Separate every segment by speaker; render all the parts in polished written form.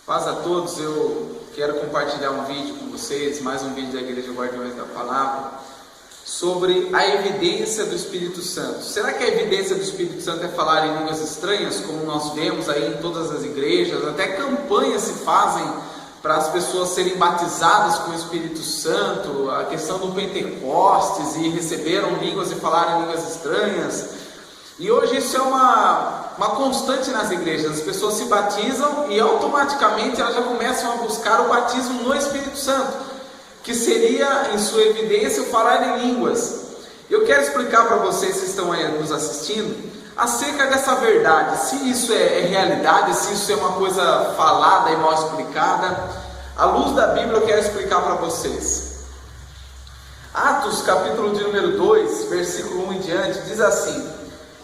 Speaker 1: Paz a todos, eu quero compartilhar um vídeo com vocês, mais um vídeo da Igreja Guardiões da Palavra, sobre a evidência do Espírito Santo. Será que a evidência do Espírito Santo é falar em línguas estranhas, como nós vemos aí em todas as igrejas? Até campanhas se fazem para as pessoas serem batizadas com o Espírito Santo, a questão do Pentecostes, e receberam línguas e falaram em línguas estranhas. E hoje isso é uma constante nas igrejas. As pessoas se batizam e automaticamente elas já começam a buscar o batismo no Espírito Santo, que seria, em sua evidência, o falar em línguas. Eu quero explicar para vocês que estão aí nos assistindo acerca dessa verdade, se isso é realidade, se isso é uma coisa falada e mal explicada. À luz da Bíblia eu quero explicar para vocês. Atos, capítulo de número 2, versículo 1 em diante, diz assim: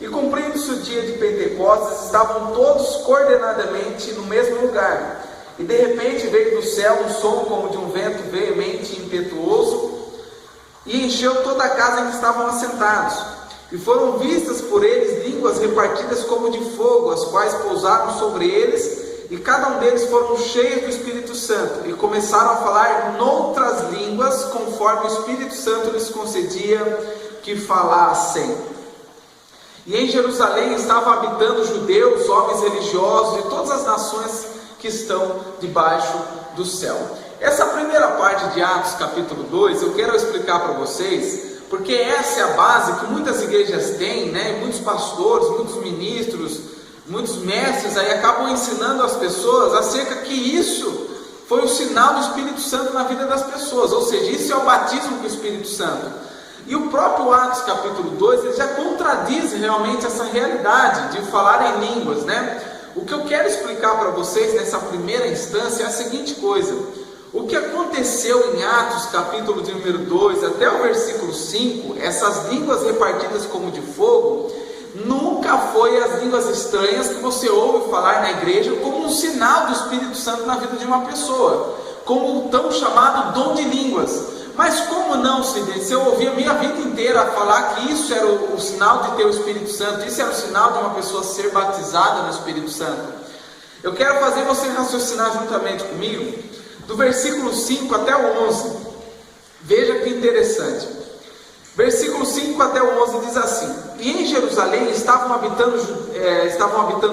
Speaker 1: E cumprindo-se o dia de Pentecostes, estavam todos coordenadamente no mesmo lugar. E de repente veio do céu um som como de um vento veemente e impetuoso, e encheu toda a casa em que estavam assentados. E foram vistas por eles línguas repartidas como de fogo, as quais pousaram sobre eles, e cada um deles foram cheios do Espírito Santo, e começaram a falar noutras línguas, conforme o Espírito Santo lhes concedia que falassem. E em Jerusalém estavam habitando judeus, homens religiosos de todas as nações que estão debaixo do céu. Essa primeira parte de Atos capítulo 2 eu quero explicar para vocês, porque essa é a base que muitas igrejas têm, né? Muitos pastores, muitos ministros, muitos mestres aí acabam ensinando as pessoas acerca que isso foi o sinal do Espírito Santo na vida das pessoas, ou seja, isso é o batismo com o Espírito Santo. E o próprio Atos capítulo 2, ele já contradiz realmente essa realidade de falar em línguas, né? O que eu quero explicar para vocês nessa primeira instância é a seguinte coisa: o que aconteceu em Atos capítulo de número 2 até o versículo 5, essas línguas repartidas como de fogo, nunca foi as línguas estranhas que você ouve falar na igreja como um sinal do Espírito Santo na vida de uma pessoa, como o tão chamado dom de línguas. Mas como não, se eu ouvi a minha vida inteira falar que isso era o sinal de ter o Espírito Santo, isso era o sinal de uma pessoa ser batizada no Espírito Santo, eu quero fazer você raciocinar juntamente comigo, do versículo 5 até o 11, veja que interessante. Versículo 5 até o 11 diz assim: E em Jerusalém estavam habitando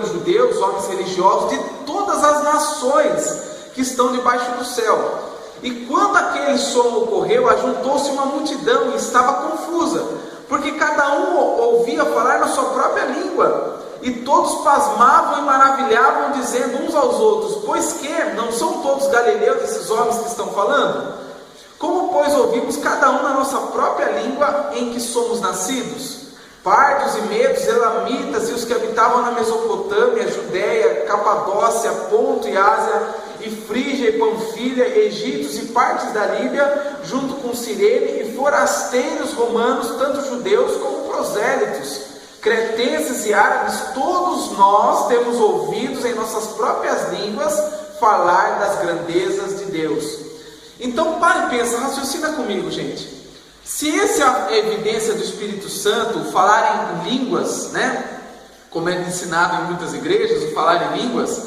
Speaker 1: judeus, homens religiosos de todas as nações que estão debaixo do céu. E quando aquele som ocorreu, ajuntou-se uma multidão e estava confusa, porque cada um ouvia falar na sua própria língua. E todos pasmavam e maravilhavam, dizendo uns aos outros: Pois que? Não são todos galileus esses homens que estão falando? Como, pois, ouvimos cada um na nossa própria língua em que somos nascidos? Pardos e medos, elamitas e os que habitavam na Mesopotâmia, Judéia, Capadócia, Ponto e Ásia, e Frígia e Panfilha, Egípcios e partes da Líbia, junto com Cirene, e forasteiros romanos, tanto judeus como prosélitos, cretenses e árabes, todos nós temos ouvidos em nossas próprias línguas falar das grandezas de Deus. Então, para e pensa, raciocina comigo, gente. Se essa é a evidência do Espírito Santo, falar em línguas, né? Como é ensinado em muitas igrejas, o falar em línguas,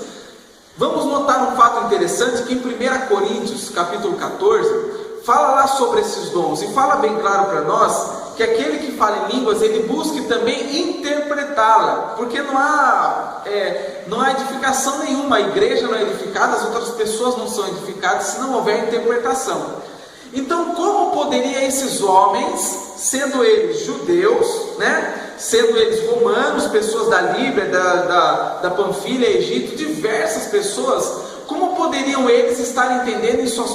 Speaker 1: vamos notar um fato interessante que em 1 Coríntios, capítulo 14, fala lá sobre esses dons, e fala bem claro para nós que aquele que fala em línguas, ele busque também interpretá-la, porque não há edificação nenhuma, a igreja não é edificada, as outras pessoas não são edificadas se não houver interpretação. Então, como poderia esses homens, sendo eles judeus, né, sendo eles romanos, pessoas da Líbia, da Panfilha, Egito, diversas pessoas, como poderiam eles estar entendendo em seus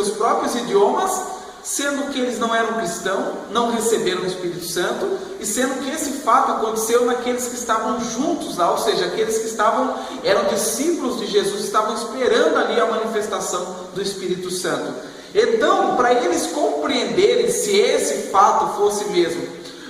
Speaker 1: próprios idiomas, sendo que eles não eram cristãos, não receberam o Espírito Santo, e sendo que esse fato aconteceu naqueles que estavam juntos lá, ou seja, aqueles que eram discípulos de Jesus, estavam esperando ali a manifestação do Espírito Santo. Então, para eles compreenderem se esse fato fosse mesmo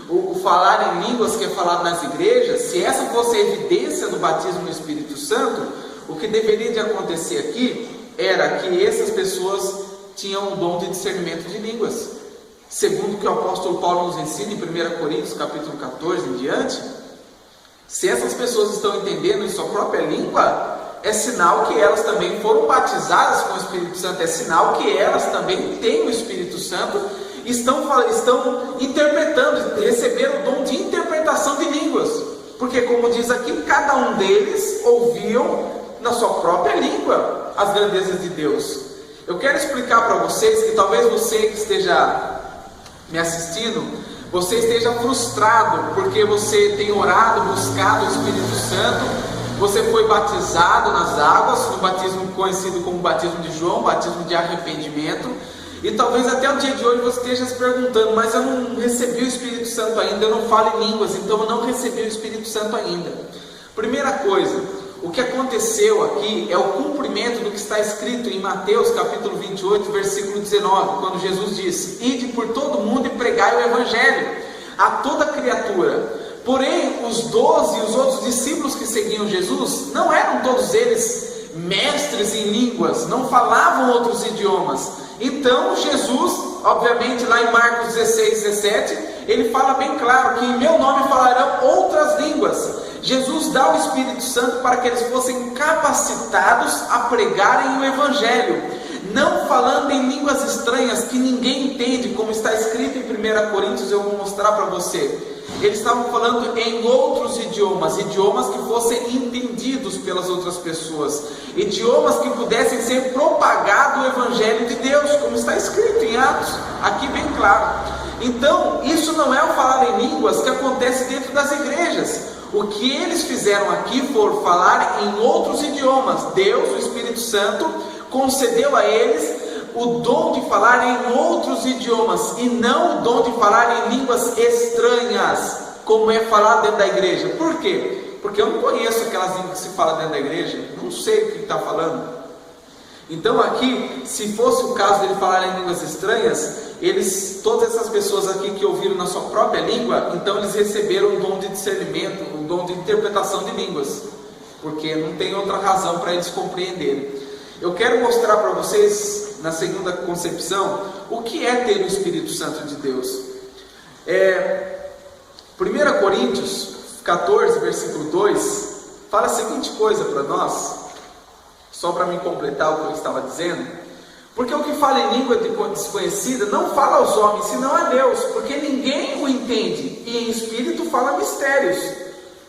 Speaker 1: o falar em línguas que é falado nas igrejas, se essa fosse a evidência do batismo no Espírito Santo, o que deveria de acontecer aqui era que essas pessoas tinham o dom de discernimento de línguas, segundo o que o apóstolo Paulo nos ensina em 1 Coríntios capítulo 14 em diante. Se essas pessoas estão entendendo em sua própria língua, é sinal que elas também foram batizadas com o Espírito Santo, é sinal que elas também têm o Espírito Santo, estão interpretando, receberam o dom de interpretação de línguas, porque como diz aqui, cada um deles ouviam na sua própria língua as grandezas de Deus. Eu quero explicar para vocês que talvez você que esteja me assistindo, você esteja frustrado porque você tem orado, buscado o Espírito Santo, você foi batizado nas águas, no batismo conhecido como batismo de João, batismo de arrependimento, e talvez até o dia de hoje você esteja se perguntando, mas eu não recebi o Espírito Santo ainda, eu não falo em línguas, então eu não recebi o Espírito Santo ainda. Primeira coisa, o que aconteceu aqui é o cumprimento do que está escrito em Mateus capítulo 28, versículo 19, quando Jesus disse: ide por todo mundo e pregai o Evangelho a toda criatura. Porém, os 12 e os outros discípulos que seguiam Jesus, não eram todos eles mestres em línguas, não falavam outros idiomas. Então Jesus, obviamente lá em Marcos 16, 17, ele fala bem claro que em meu nome falarão outras línguas. Jesus dá o Espírito Santo para que eles fossem capacitados a pregarem o Evangelho, não falando em línguas estranhas que ninguém entende, como está escrito em 1 Coríntios, eu vou mostrar para você. Eles estavam falando em outros idiomas, idiomas que fossem entendidos pelas outras pessoas, idiomas que pudessem ser propagado o Evangelho de Deus, como está escrito em Atos, aqui bem claro. Então, isso não é o falar em línguas que acontece dentro das igrejas. O que eles fizeram aqui foi falar em outros idiomas. Deus, o Espírito Santo, concedeu a eles o dom de falar em outros idiomas, e não o dom de falar em línguas estranhas, como é falado dentro da igreja. Por quê? Porque eu não conheço aquelas línguas que se fala dentro da igreja, não sei o que está falando. Então aqui, se fosse o caso dele falar em línguas estranhas, todas essas pessoas aqui que ouviram na sua própria língua, então eles receberam o dom de discernimento, o dom de interpretação de línguas, porque não tem outra razão para eles compreenderem. Eu quero mostrar para vocês, na segunda concepção, o que é ter o Espírito Santo de Deus. 1 Coríntios 14, versículo 2, fala a seguinte coisa para nós, só para me completar o que eu estava dizendo: porque o que fala em língua desconhecida não fala aos homens, senão a Deus, porque ninguém o entende, e em espírito fala mistérios.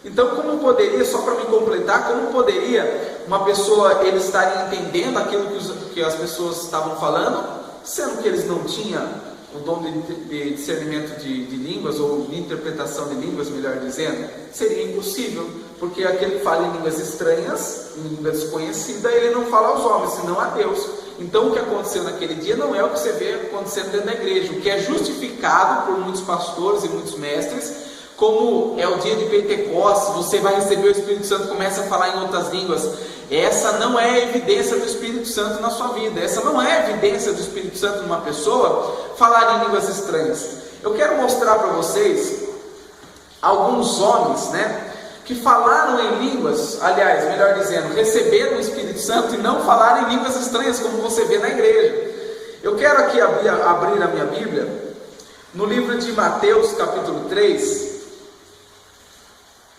Speaker 1: Então, como poderia, só para me completar, como poderia uma pessoa, eles estarem entendendo aquilo que as pessoas estavam falando, sendo que eles não tinham o dom de discernimento de línguas, ou de interpretação de línguas, melhor dizendo? Seria impossível, porque aquele que fala em línguas estranhas, em língua desconhecida, ele não fala aos homens, senão a Deus. Então, o que aconteceu naquele dia não é o que você vê acontecendo dentro da igreja, o que é justificado por muitos pastores e muitos mestres, como é o dia de Pentecostes, você vai receber o Espírito Santo, começa a falar em outras línguas. Essa não é a evidência do Espírito Santo na sua vida, essa não é a evidência do Espírito Santo numa pessoa falar em línguas estranhas. Eu quero mostrar para vocês alguns homens, que falaram em línguas, aliás, melhor dizendo, receberam o Espírito Santo e não falaram em línguas estranhas, como você vê na igreja. Eu quero aqui abrir a minha Bíblia, no livro de Mateus, capítulo 3,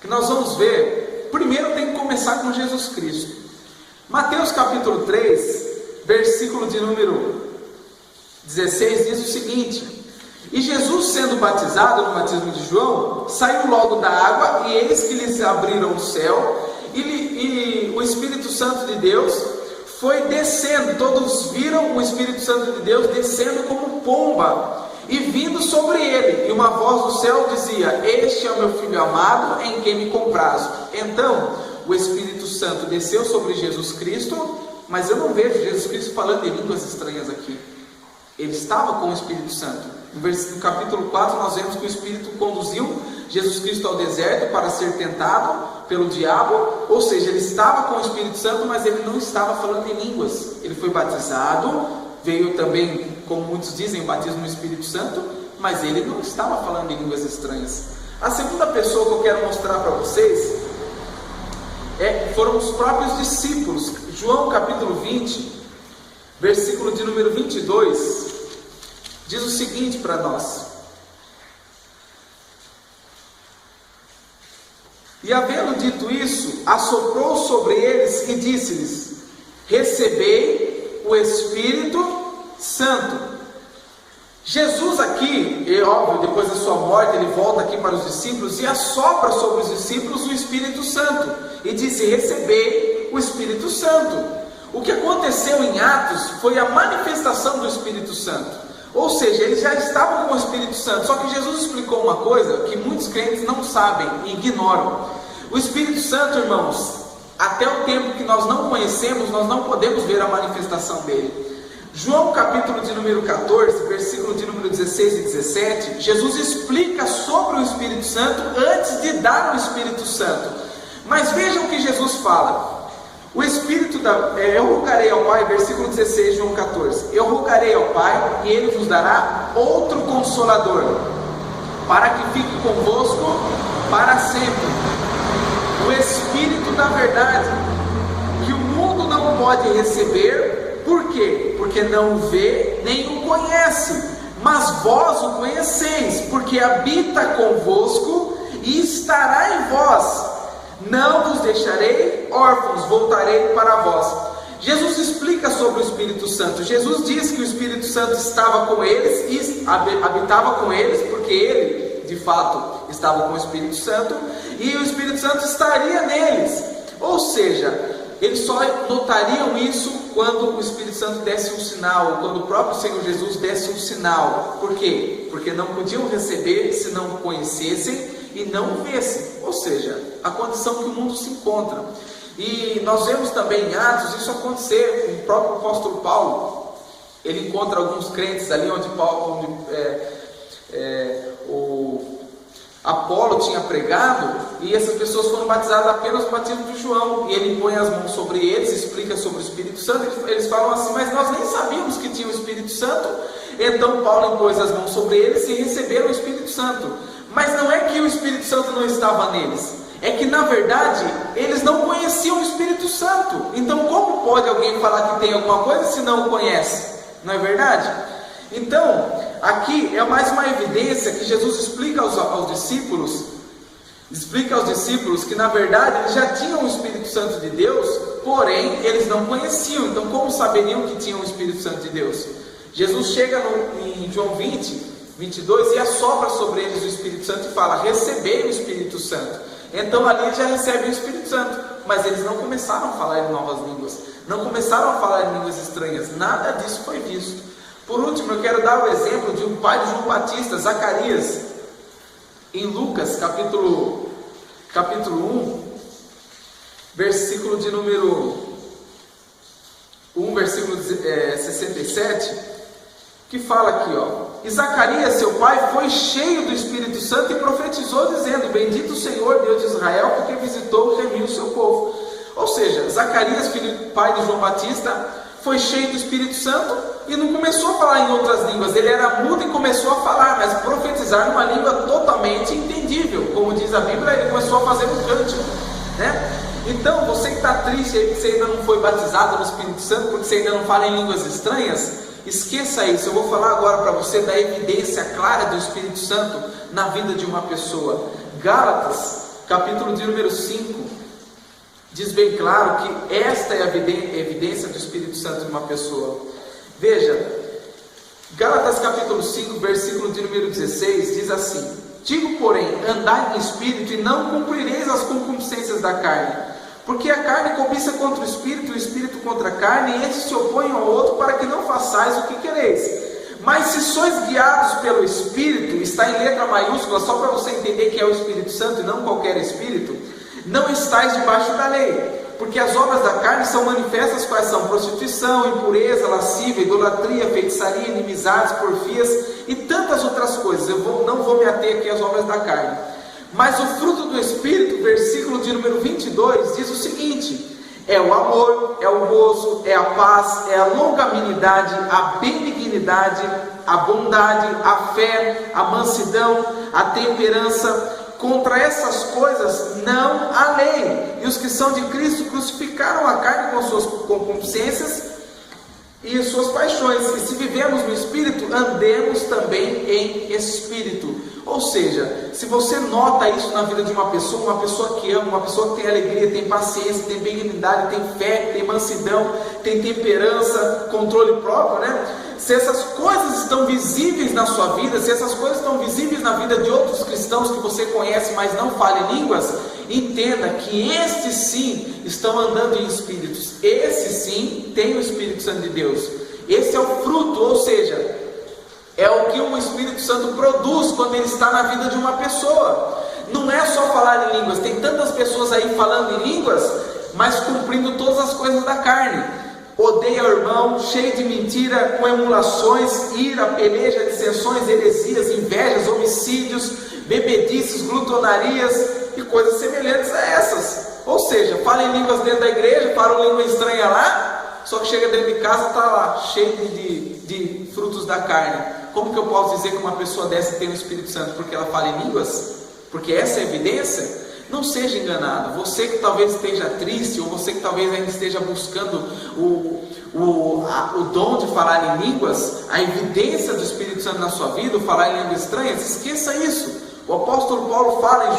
Speaker 1: que nós vamos ver. Primeiro tem que começar com Jesus Cristo. Mateus capítulo 3, versículo de número 16, diz o seguinte: e Jesus, sendo batizado no batismo de João, saiu logo da água, e eis que lhes abriram o céu, e o Espírito Santo de Deus foi descendo. Todos viram o Espírito Santo de Deus descendo como pomba e vindo sobre ele, e uma voz do céu dizia: este é o meu Filho amado, em quem me comprazo. Então o Espírito Santo desceu sobre Jesus Cristo, mas eu não vejo Jesus Cristo falando em línguas estranhas aqui. Ele estava com o Espírito Santo. No capítulo 4 nós vemos que o Espírito conduziu Jesus Cristo ao deserto para ser tentado pelo diabo, ou seja, ele estava com o Espírito Santo, mas ele não estava falando em línguas. Ele foi batizado, veio também, como muitos dizem, o batismo no Espírito Santo, mas ele não estava falando em línguas estranhas. A segunda pessoa que eu quero mostrar para vocês foram os próprios discípulos. João capítulo 20, versículo de número 22, diz o seguinte para nós: E havendo dito isso, assoprou sobre eles e disse-lhes: recebei o Espírito Santo. Jesus aqui, é óbvio, depois da sua morte, ele volta aqui para os discípulos e assopra sobre os discípulos o Espírito Santo. E disse: recebei o Espírito Santo. O que aconteceu em Atos foi a manifestação do Espírito Santo. Ou seja, eles já estavam com o Espírito Santo. Só que Jesus explicou uma coisa que muitos crentes não sabem e ignoram. O Espírito Santo, irmãos, até o tempo que nós não conhecemos, nós não podemos ver a manifestação dele. João capítulo de número 14, versículo de número 16 e 17, Jesus explica sobre o Espírito Santo antes de dar o Espírito Santo. Mas vejam o que Jesus fala. O Espírito eu rogarei ao Pai, versículo 16, João 14. Eu rogarei ao Pai e Ele vos dará outro Consolador, para que fique convosco para sempre. O Espírito da verdade, que o mundo não pode receber. Por quê? Porque não o vê nem o conhece. Mas vós o conheceis, porque habita convosco e estará em vós. Não vos deixarei órfãos, voltarei para vós. Jesus explica sobre o Espírito Santo. Jesus diz que o Espírito Santo estava com eles e habitava com eles, porque ele, de fato, estava com o Espírito Santo, e o Espírito Santo estaria neles. Ou seja, eles só notariam isso quando o Espírito Santo desse um sinal, quando o próprio Senhor Jesus desse um sinal. Por quê? Porque não podiam receber se não o conhecessem e não o vissem. Ou seja, a condição que o mundo se encontra. E nós vemos também em Atos isso acontecer. O próprio apóstolo Paulo, ele encontra alguns crentes ali onde o Apolo tinha pregado, e essas pessoas foram batizadas apenas no batismo de João, e ele põe as mãos sobre eles, explica sobre o Espírito Santo. Eles falam assim: mas nós nem sabíamos que tinha o Espírito Santo. Então Paulo impôs as mãos sobre eles e receberam o Espírito Santo. Mas não é que o Espírito Santo não estava neles, é que na verdade eles não conheciam o Espírito Santo. Então como pode alguém falar que tem alguma coisa se não o conhece? Não é verdade? Então, aqui é mais uma evidência que Jesus explica aos discípulos que na verdade eles já tinham o Espírito Santo de Deus, porém eles não conheciam. Então como saberiam que tinham o Espírito Santo de Deus? Jesus chega em João 20, 22 e assopra sobre eles o Espírito Santo e fala: recebei o Espírito Santo. Então ali eles já recebem o Espírito Santo, mas eles não começaram a falar em novas línguas, não começaram a falar em línguas estranhas, nada disso foi visto. Por último, eu quero dar o exemplo de um pai de João Batista, Zacarias, em Lucas capítulo 1, versículo de número 1, versículo 67, que fala aqui, e Zacarias, seu pai, foi cheio do Espírito Santo e profetizou, dizendo: bendito o Senhor, Deus de Israel, porque visitou e remiu o seu povo. Ou seja, Zacarias, pai de João Batista, foi cheio do Espírito Santo e não começou a falar em outras línguas. Ele era mudo e começou a falar, mas profetizar numa língua totalmente entendível. Como diz a Bíblia, ele começou a fazer um cântico, né? Então, você que está triste aí, que você ainda não foi batizado no Espírito Santo, porque você ainda não fala em línguas estranhas, esqueça isso. Eu vou falar agora para você da evidência clara do Espírito Santo na vida de uma pessoa. Gálatas, capítulo de número 5, diz bem claro que esta é a evidência do Espírito Santo de uma pessoa. Veja, Gálatas capítulo 5, versículo de número 16, diz assim: digo, porém, andai em espírito e não cumprireis as concupiscências da carne, porque a carne cobiça contra o espírito e o espírito contra a carne, e estes se opõem ao outro para que não façais o que quereis. Mas se sois guiados pelo Espírito, está em letra maiúscula, só para você entender que é o Espírito Santo e não qualquer espírito, não estáis debaixo da lei. Porque as obras da carne são manifestas, quais são? Prostituição, impureza, lascívia, idolatria, feitiçaria, inimizades, porfias e tantas outras coisas. Não vou me ater aqui às obras da carne. Mas o fruto do Espírito, versículo de número 22, diz o seguinte: é o amor, é o gozo, é a paz, é a longanimidade, a benignidade, a bondade, a fé, a mansidão, a temperança. Contra essas coisas não há lei. E os que são de Cristo crucificaram a carne com suas concupiscências e suas paixões. E se vivemos no Espírito, andemos também em Espírito. Ou seja, se você nota isso na vida de uma pessoa que ama, uma pessoa que tem alegria, tem paciência, tem benignidade, tem fé, tem mansidão, tem temperança, controle próprio, né? Se essas coisas estão visíveis na sua vida, se essas coisas estão visíveis na vida de outros cristãos que você conhece, mas não fala em línguas, entenda que estes sim estão andando em espíritos. Esse sim tem o Espírito Santo de Deus. Esse é o fruto, ou seja, é o que o Espírito Santo produz quando ele está na vida de uma pessoa. Não é só falar em línguas. Tem tantas pessoas aí falando em línguas, mas cumprindo todas as coisas da carne. Odeia o irmão, cheio de mentira, com emulações, ira, peleja, dissensões, heresias, invejas, homicídios, bebedices, glutonarias e coisas semelhantes a essas. Ou seja, fala em línguas dentro da igreja, fala língua estranha lá, só que chega dentro de casa e está lá, cheio de frutos da carne. Como que eu posso dizer que uma pessoa dessa tem o Espírito Santo? Porque ela fala em línguas? Porque essa é a evidência? Não seja enganado. Você que talvez esteja triste, ou você que talvez ainda esteja buscando o dom de falar em línguas, a evidência do Espírito Santo na sua vida, o falar em línguas estranhas, esqueça isso. O apóstolo Paulo fala em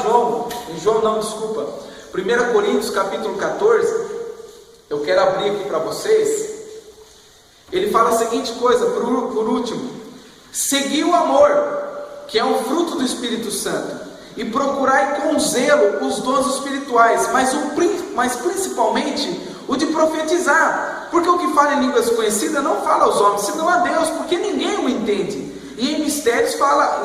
Speaker 1: 1 Coríntios capítulo 14, eu quero abrir aqui para vocês. Ele fala a seguinte coisa, por último: segui o amor, que é um fruto do Espírito Santo, e procurai com zelo os dons espirituais, mas principalmente o de profetizar, porque o que fala em línguas conhecidas não fala aos homens, senão a Deus, porque ninguém o entende. E em mistérios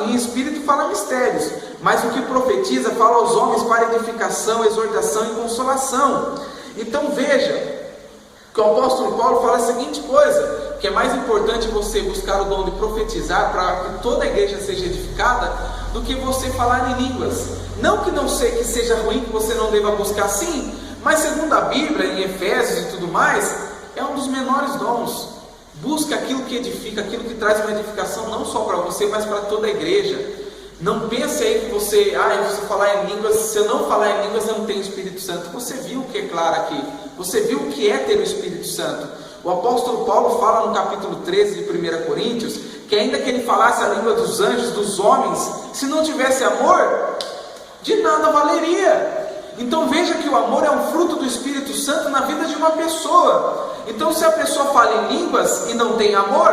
Speaker 1: em espírito fala mistérios, mas o que profetiza fala aos homens para edificação, exortação e consolação. Então veja que o apóstolo Paulo fala a seguinte coisa, que é mais importante você buscar o dom de profetizar para que toda a igreja seja edificada, do que você falar em línguas. Não que não seja, que seja ruim, que você não deva buscar sim, mas segundo a Bíblia, em Efésios e tudo mais, é um dos menores dons. Busca aquilo que edifica, aquilo que traz uma edificação não só para você, mas para toda a igreja. Não pense aí que você falar em línguas, se eu não falar em línguas eu não tenho Espírito Santo. Você viu o que é claro aqui, você viu o que é ter o Espírito Santo. O apóstolo Paulo fala no capítulo 13 de 1 Coríntios, que ainda que ele falasse a língua dos anjos, dos homens, se não tivesse amor, de nada valeria. Então veja que o amor é um fruto do Espírito Santo na vida de uma pessoa. Então se a pessoa fala em línguas e não tem amor,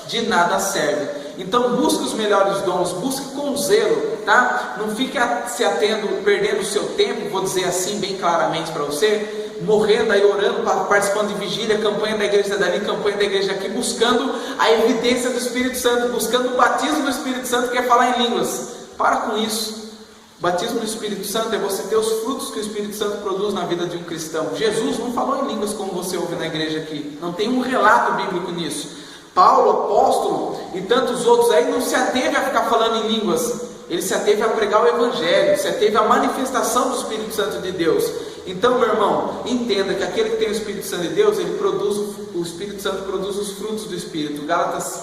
Speaker 1: de nada serve. Então busque os melhores dons, busque com zelo, tá? Não fique se atendo, perdendo o seu tempo, vou dizer assim bem claramente para você, morrendo aí, orando, participando de vigília, campanha da igreja dali, campanha da igreja aqui, buscando a evidência do Espírito Santo, buscando o batismo do Espírito Santo, que é falar em línguas. Para com isso. O batismo do Espírito Santo é você ter os frutos que o Espírito Santo produz na vida de um cristão. Jesus não falou em línguas como você ouve na igreja aqui, não tem um relato bíblico nisso. Paulo, apóstolo e tantos outros aí não se ateve a ficar falando em línguas, ele se ateve a pregar o Evangelho, se ateve a manifestação do Espírito Santo de Deus. Então, meu irmão, entenda que aquele que tem o Espírito Santo de Deus, o Espírito Santo produz os frutos do Espírito. Gálatas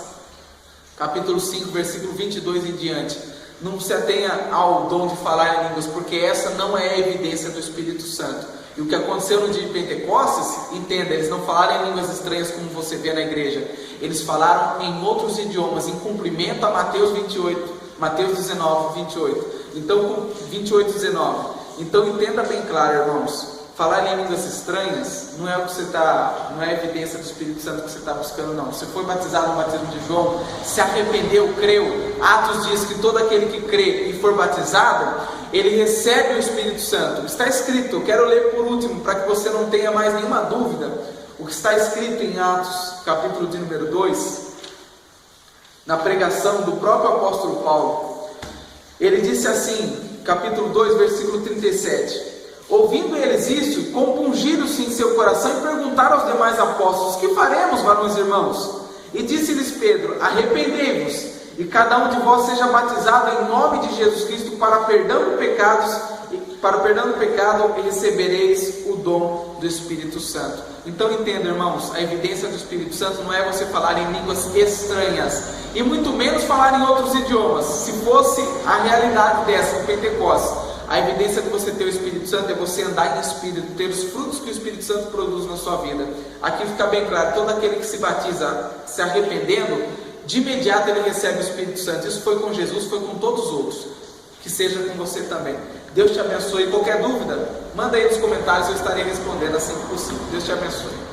Speaker 1: capítulo 5, versículo 22 em diante. Não se atenha ao dom de falar em línguas, porque essa não é a evidência do Espírito Santo. E o que aconteceu no dia de Pentecostes, entenda, eles não falaram em línguas estranhas como você vê na igreja. Eles falaram em outros idiomas, em cumprimento a Mateus 19, 28. Então, 28, 19. Então entenda bem claro, irmãos. Falar em línguas estranhas não é o que não é a evidência do Espírito Santo que você está buscando, não. Você foi batizado no batismo de João, se arrependeu, creu. Atos diz que todo aquele que crê e for batizado, ele recebe o Espírito Santo. Está escrito, eu quero ler por último, para que você não tenha mais nenhuma dúvida. O que está escrito em Atos, capítulo de número 2, na pregação do próprio apóstolo Paulo. Ele disse assim, capítulo 2, versículo 37. Ouvindo eles isso, compungiram-se em seu coração e perguntaram aos demais apóstolos: que faremos, varões irmãos? E disse-lhes Pedro: arrependei-vos, e cada um de vós seja batizado em nome de Jesus Cristo para perdão de pecados, e recebereis o dom do Espírito Santo. Então entenda, irmãos, a evidência do Espírito Santo não é você falar em línguas estranhas, e muito menos falar em outros idiomas. Se fosse a realidade dessa, o Pentecostes, a evidência de você ter o Espírito Santo é você andar em Espírito, ter os frutos que o Espírito Santo produz na sua vida. Aqui fica bem claro, todo aquele que se batiza se arrependendo, de imediato ele recebe o Espírito Santo. Isso foi com Jesus, foi com todos os outros. Que seja com você também. Deus te abençoe. Qualquer dúvida, manda aí nos comentários, eu estarei respondendo assim que possível. Deus te abençoe.